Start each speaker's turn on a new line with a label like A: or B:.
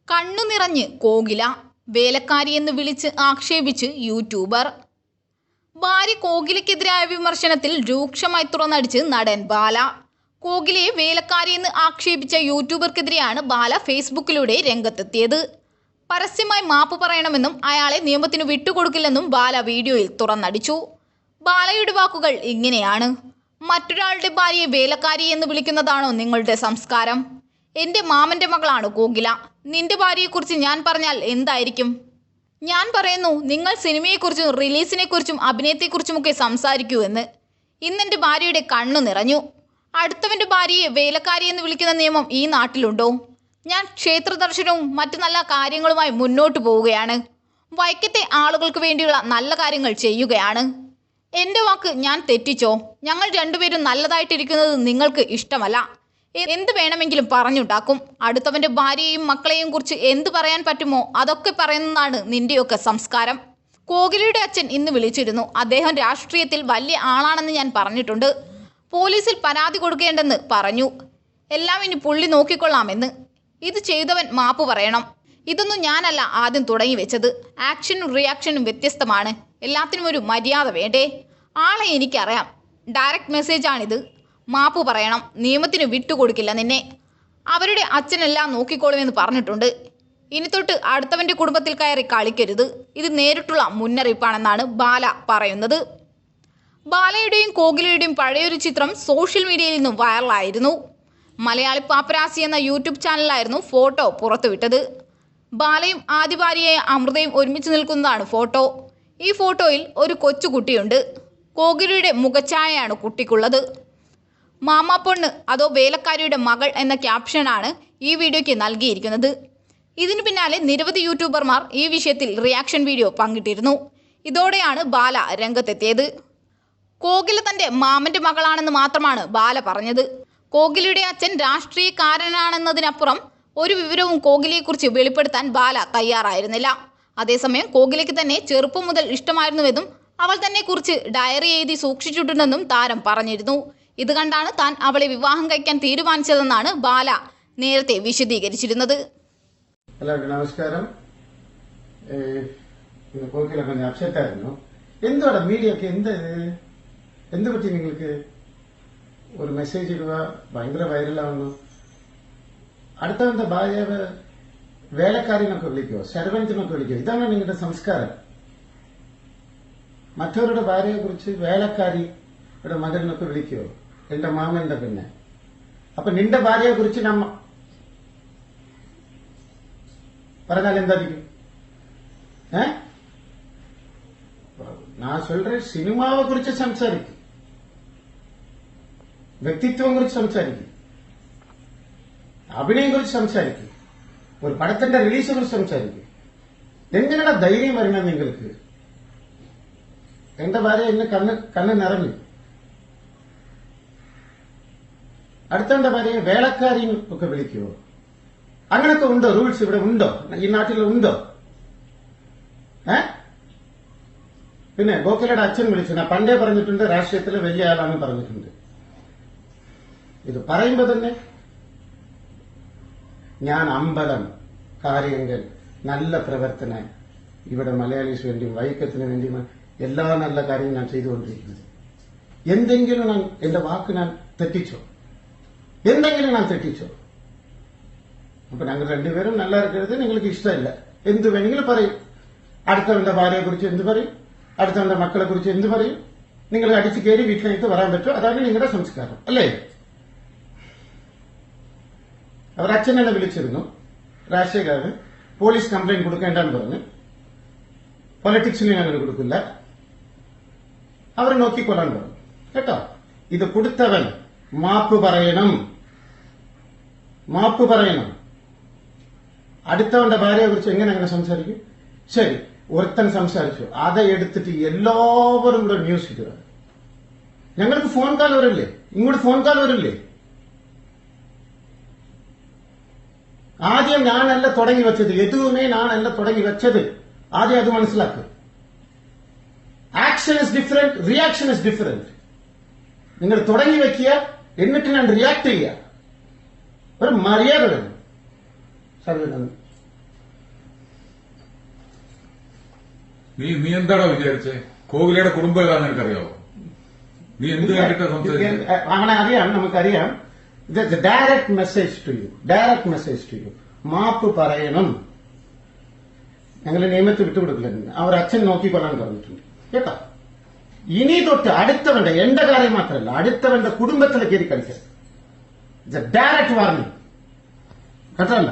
A: കണ്ണു നിറഞ്ഞ് കോകില, വേലക്കാരിയെന്ന് വിളിച്ച് ആക്ഷേപിച്ച് യൂട്യൂബർ. ഭാര്യ കോകിലയ്ക്കെതിരായ വിമർശനത്തിൽ രൂക്ഷമായി തുറന്നടിച്ച് നടൻ ബാല. കോകിലയെ വേലക്കാരിയെന്ന് ആക്ഷേപിച്ച യൂട്യൂബർക്കെതിരെയാണ് ബാല ഫേസ്ബുക്കിലൂടെ രംഗത്തെത്തിയത്. പരസ്യമായി മാപ്പ് പറയണമെന്നും അയാളെ നിയമത്തിന് വിട്ടുകൊടുക്കില്ലെന്നും ബാല വീഡിയോയിൽ തുറന്നടിച്ചു. ബാലയുടെ വാക്കുകൾ ഇങ്ങനെയാണ്: മറ്റൊരാളുടെ ഭാര്യയെ വേലക്കാരി എന്ന് വിളിക്കുന്നതാണോ നിങ്ങളുടെ സംസ്കാരം? എൻ്റെ മാമൻ്റെ മകളാണ് കോകില. നിന്റെ ഭാര്യയെക്കുറിച്ച് ഞാൻ പറഞ്ഞാൽ എന്തായിരിക്കും? ഞാൻ പറയുന്നു, നിങ്ങൾ സിനിമയെക്കുറിച്ചും റിലീസിനെക്കുറിച്ചും അഭിനയത്തെക്കുറിച്ചുമൊക്കെ സംസാരിക്കൂ എന്ന്. ഇന്നെൻ്റെ ഭാര്യയുടെ കണ്ണു നിറഞ്ഞു. അടുത്തവൻ്റെ ഭാര്യയെ വേലക്കാരി എന്ന് വിളിക്കുന്ന നിയമം ഈ നാട്ടിലുണ്ടോ? ഞാൻ ക്ഷേത്ര ദർശനവും മറ്റു നല്ല കാര്യങ്ങളുമായി മുന്നോട്ട് പോവുകയാണ്. വൈക്കത്തെ ആളുകൾക്ക് വേണ്ടിയുള്ള നല്ല കാര്യങ്ങൾ ചെയ്യുകയാണ്. എൻ്റെ വാക്ക് ഞാൻ തെറ്റിച്ചോ? ഞങ്ങൾ രണ്ടുപേരും നല്ലതായിട്ടിരിക്കുന്നത് നിങ്ങൾക്ക് ഇഷ്ടമല്ല. എന്ത് വേണമെങ്കിലും പറഞ്ഞുണ്ടാക്കും. അടുത്തവൻ്റെ ഭാര്യയെയും മക്കളെയും കുറിച്ച് എന്ത് പറയാൻ പറ്റുമോ അതൊക്കെ പറയുന്നതാണ് നിന്റെയൊക്കെ സംസ്കാരം. കോകിലയുടെ അച്ഛൻ ഇന്ന് വിളിച്ചിരുന്നു. അദ്ദേഹം രാഷ്ട്രീയത്തിൽ വലിയ ആളാണെന്ന് ഞാൻ പറഞ്ഞിട്ടുണ്ട്. പോലീസിൽ പരാതി കൊടുക്കേണ്ടെന്ന് പറഞ്ഞു. എല്ലാം ഇനി പുള്ളി നോക്കിക്കൊള്ളാമെന്ന്. ഇത് ചെയ്തവൻ മാപ്പ് പറയണം. ഇതൊന്നും ഞാനല്ല ആദ്യം തുടങ്ങി വെച്ചത്. ആക്ഷനും റിയാക്ഷനും വ്യത്യസ്തമാണ്. എല്ലാത്തിനും ഒരു മര്യാദ വേണ്ടേ? ആളെ എനിക്കറിയാം. ഡയറക്റ്റ് മെസ്സേജാണിത്. മാപ്പ് പറയണം. നിയമത്തിന് വിട്ടുകൊടുക്കില്ല നിന്നെ. അവരുടെ അച്ഛനെല്ലാം നോക്കിക്കോളുമെന്ന് പറഞ്ഞിട്ടുണ്ട്. ഇനി തൊട്ട് അടുത്തവൻ്റെ കുടുംബത്തിൽ കയറി കളിക്കരുത്. ഇത് നേരിട്ടുള്ള മുന്നറിയിപ്പാണെന്നാണ് ബാല പറയുന്നത്. ബാലയുടെയും കോകിലയുടെയും പഴയൊരു ചിത്രം സോഷ്യൽ മീഡിയയിൽ നിന്നും വൈറലായിരുന്നു. മലയാളി പാപ്പരാസി എന്ന യൂട്യൂബ് ചാനലായിരുന്നു ഫോട്ടോ പുറത്തുവിട്ടത്. ബാലയും ആദ്യ ഭാര്യയായ അമൃതയും ഒരുമിച്ച് നിൽക്കുന്നതാണ് ഫോട്ടോ. ഈ ഫോട്ടോയിൽ ഒരു കൊച്ചുകുട്ടിയുണ്ട്. കോകിലയുടെ മുഖഛായയാണ് കുട്ടിക്കുള്ളത്. മാമാപ്പൊണ്ണ് അതോ വേലക്കാരിയുടെ മകൾ എന്ന ക്യാപ്ഷനാണ് ഈ വീഡിയോയ്ക്ക് നൽകിയിരിക്കുന്നത്. ഇതിനു പിന്നാലെ നിരവധി യൂട്യൂബർമാർ ഈ വിഷയത്തിൽ റിയാക്ഷൻ വീഡിയോ പങ്കിട്ടിരുന്നു. ഇതോടെയാണ് ബാല രംഗത്തെത്തിയത്. കോകില തൻ്റെ മാമൻ്റെ മകളാണെന്ന് മാത്രമാണ് ബാല പറഞ്ഞത്. കോകിലയുടെ അച്ഛൻ രാഷ്ട്രീയക്കാരനാണെന്നതിനപ്പുറം ഒരു വിവരവും കോകിലയെക്കുറിച്ച് വെളിപ്പെടുത്താൻ ബാല തയ്യാറായിരുന്നില്ല. അതേസമയം കോകിലയ്ക്ക് തന്നെ ചെറുപ്പം മുതൽ ഇഷ്ടമായിരുന്നുവെന്നും അവൾ തന്നെ കുറിച്ച് ഡയറി എഴുതി സൂക്ഷിച്ചിട്ടുണ്ടെന്നും താരം പറഞ്ഞിരുന്നു. ഇത് കണ്ടാണ് താൻ അവളെ വിവാഹം കഴിക്കാൻ തീരുമാനിച്ചതെന്നാണ് ബാല നേരത്തെ വിശദീകരിച്ചിരുന്നത്.
B: എല്ലാവർക്കും നമസ്കാരം. കോകില கொஞ்சம் അപ്സെറ്റ് ആയിരുന്നു. എന്താണ് മീഡിയൊക്കെ എന്ത് പറ്റി? നിങ്ങൾക്ക് ഒരു മെസ്സേജ് ഇടുക, ഭയങ്കര വൈറലാവുന്നു. അടുത്തവന്റെ ഭാര്യയെ വേലക്കാരിനൊക്കെ വിളിക്കുമോ, സെർവന്റിനൊക്കെ വിളിക്കുമോ? ഇതാണ് നിങ്ങളുടെ സംസ്കാരം. മറ്റവരുടെ ഭാര്യയെ കുറിച്ച് വേലക്കാരിയുടെ മകനൊക്കെ വിളിക്കുമോ? എന്റെ മാമന്റെ പിന്നെ. അപ്പൊ നിന്റെ ഭാര്യയെ കുറിച്ച് നമ്മ പറഞ്ഞാൽ എന്തായിരിക്കും? நான் சொல்றேன், சினிமாவை குறிச்சு സംസാരിക്കും, വ്യക്തിത്വം കുറിച്ച് സംസാരിക്കും, അഭിനയം കുറിച്ച് സംസാരിക്കും, ഒരു പടത്തിന്റെ റിലീസിനെ കുറിച്ച് സംസാരിക്കും. എങ്ങനെയാണ് ധൈര്യം വരണം നിങ്ങൾക്ക്? എന്റെ ഭാര്യ എന്നെ കണ്ണ് നിറഞ്ഞു. അടുത്തവന്റെ ഭാര്യയെ വേലക്കാരിയും ഒക്കെ വിളിക്കുമോ? അങ്ങനൊക്കെ ഉണ്ടോ? റൂൾസ് ഇവിടെ ഉണ്ടോ? ഈ നാട്ടിൽ ഉണ്ടോ? പിന്നെ കോകിലയുടെ അച്ഛൻ വിളിച്ചു. ഞാൻ പണ്ടേ പറഞ്ഞിട്ടുണ്ട്, രാഷ്ട്രീയത്തിലെ വലിയ ആളാണെന്ന് പറഞ്ഞിട്ടുണ്ട്. ഇത് പറയുമ്പോ തന്നെ ഞാൻ അമ്പലം, കാര്യങ്ങൾ, നല്ല പ്രവർത്തനം, ഇവിടെ മലയാളീസ് വേണ്ടിയും വൈക്കത്തിന് വേണ്ടിയും എല്ലാ നല്ല കാര്യങ്ങളും ഞാൻ ചെയ്തുകൊണ്ടിരിക്കുന്നത്. എന്തെങ്കിലും എന്റെ വാക്ക് ഞാൻ തെറ്റിച്ചോ? എന്തെങ്കിലും ഞാൻ തെറ്റിച്ചോ? അപ്പൊ ഞങ്ങൾ രണ്ടുപേരും നല്ല ഇരിക്കരുത്. നിങ്ങൾക്ക് ഇഷ്ടമില്ല, എന്ത് വേണമെങ്കിലും പറയും. അടുത്തവന്റെ ഭാര്യയെ കുറിച്ച് എന്ത് പറയും? അടുത്തവന്റെ മക്കളെ കുറിച്ച് എന്ത് പറയും? നിങ്ങൾ അടിച്ചു കയറി വീട്ടിലേക്ക് വരാൻ പറ്റുമോ? അതാണ് നിങ്ങളുടെ സംസ്കാരം, അല്ലേ? അവർ അച്ഛൻ എന്നെ വിളിച്ചിരുന്നു. രാഷ്ട്രീയക്കാരന് പോലീസ് കംപ്ലൈന്റ് കൊടുക്കേണ്ടെന്ന് പറഞ്ഞ്. പൊളിറ്റിക്സിന് ഞങ്ങൾ കൊടുക്കില്ല, അവർ നോക്കിക്കൊള്ളാൻ പറഞ്ഞു. കേട്ടോ? ഇത് കൊടുത്തവൻ മാപ്പ് പറയണം, മാപ്പ് പറയണം. അടുത്തവന്റെ ഭാര്യയെ കുറിച്ച് എങ്ങനെ സംസാരിക്കും? ശരി, ഒരുത്തൻ സംസാരിച്ചു, அதை എടുത്തിട്ട് എല്ലാവരും കൂടെ ന്യൂസ് ഇടുക. ഞങ്ങൾക്ക് ഫോൺ കാൾ വരില്ലേ? ഇങ്ങോട്ട് ഫോൺ കാൾ വരില്ലേ? ആദ്യം ഞാനല്ല തുടങ്ങി വെച്ചത്, എതുവുമേ ഞാനല്ല തുടങ്ങി വെച്ചത്. ആദ്യം അത് മനസ്സിലാക്കുക. Action is different, reaction is different. നിങ്ങൾ തുടങ്ങി വെക്കുക, എന്നിട്ട് ഞാൻ റിയാക്ട് ചെയ്യുക. ഒരു മര്യാദ വേണം. സർവേ നന്ദി.
C: നീ എന്താണോ വിചാരിച്ചേ? കോഹ്ലിയുടെ കുടുംബം ഏതാണെന്ന് എനിക്കറിയാവോ? നീ എന്ത് കണ്ടിട്ടാ സംസാരിച്ചത്?
B: അങ്ങനെ അറിയാം, നമുക്കറിയാം. ഡയറക്ട് മെസ്സേജ് ടു യു മാപ്പ് പറയണം. ഞങ്ങൾ നിയമത്തെ വിട്ടുകൊടുക്കില്ല. അവർ അച്ഛൻ നോക്കിക്കൊള്ളാൻ പറഞ്ഞിട്ടുണ്ട് കേട്ടോ. ഇനി തൊട്ട് അടുത്തവന്റെ, എന്റെ കാര്യം മാത്രമല്ല, അടുത്തവന്റെ കുടുംബത്തിലെ കയറി കളിക്കാം. Direct warning കേട്ടല്ല.